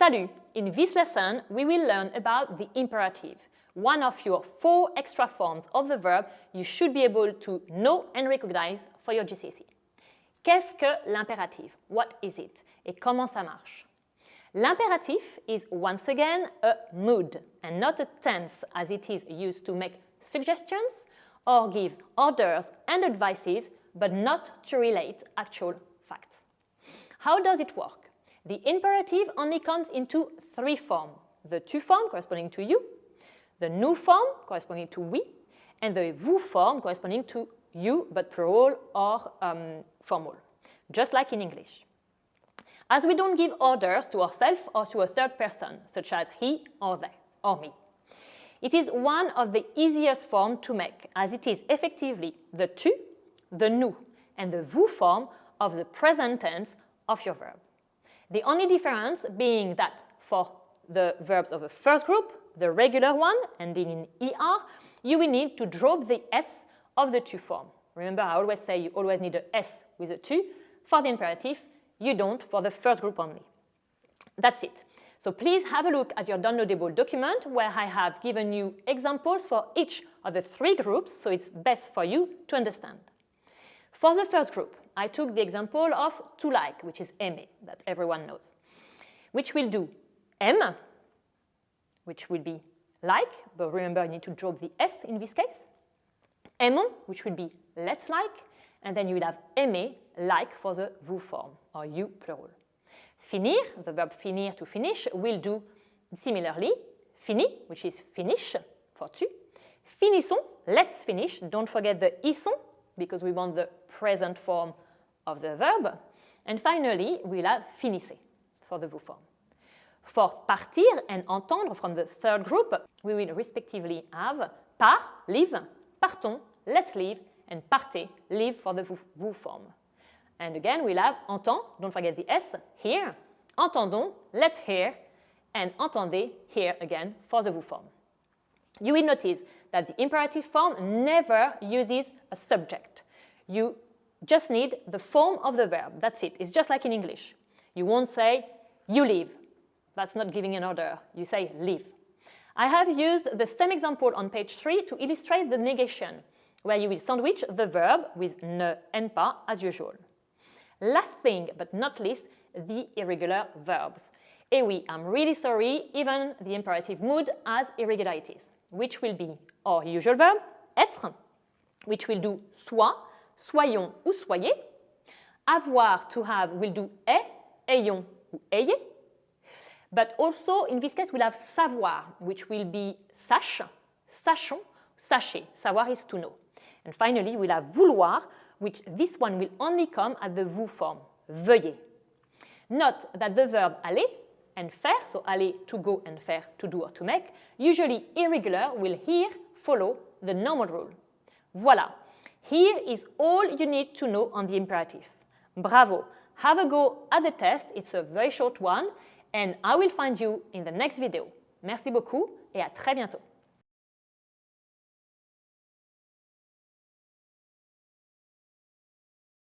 Salut! In this lesson, we will learn about the imperative, one of your 4 extra forms of the verb you should be able to know and recognize for your GCSE. Qu'est-ce que l'impératif? What is it? Et comment ça marche? L'impératif is once again a mood and not a tense as it is used to make suggestions or give orders and advices but not to relate actual facts. How does it work? The imperative only comes into 3 forms. The tu form corresponding to you, the nous form corresponding to we, and the vous form corresponding to you but plural or formal, just like in English. As we don't give orders to ourselves or to a third person, such as he or they or me. It is one of the easiest forms to make, as it is effectively the tu, the nous, and the vous form of the present tense of your verb. The only difference being that for the verbs of the first group, the regular one, ending in er, you will need to drop the s of the tu form. Remember, I always say you always need a s with a tu. For the imperative, you don't for the first group only. That's it. So please have a look at your downloadable document where I have given you examples for each of the 3 groups, so it's best for you to understand. For the first group, I took the example of to like, which is aimer, that everyone knows, which will do aime, which will be like, but remember you need to drop the s in this case. Aimons, which will be let's like, and then you will have aimer, like for the vous form, or you plural. Finir, the verb finir to finish, will do similarly. Fini, which is finish for tu. Finissons, let's finish. Don't forget the ison, because we want the present form of the verb. And finally, we'll have finissez for the vous form. For partir and entendre from the third group, we will respectively have part, leave, partons, let's leave, and partez, leave for the vous form. And again, we'll have entend, don't forget the s, hear, entendons, let's hear, and entendez, hear again for the vous form. You will notice that the imperative form never uses a subject. You just need the form of the verb. That's it. It's just like in English. You won't say, you leave. That's not giving an order. You say, leave. I have used the same example on page 3 to illustrate the negation, where you will sandwich the verb with ne and pas as usual. Last thing, but not least, the irregular verbs. Et oui, I'm really sorry, even the imperative mood has irregularities, which will be our usual verb, être, which will do soit, soyons ou soyez. Avoir, to have, will do est, ayons ou ayez. But also, in this case, we'll have savoir, which will be sache, sachons, sachez. Savoir is to know. And finally, we'll have vouloir, which this one will only come at the vous form, veuillez. Note that the verb aller and faire, so aller to go and faire to do or to make, usually irregular, will here follow the normal rule. Voilà. Here is all you need to know on the imperative. Bravo! Have a go at the test. It's a very short one, and I will find you in the next video. Merci beaucoup et à très bientôt.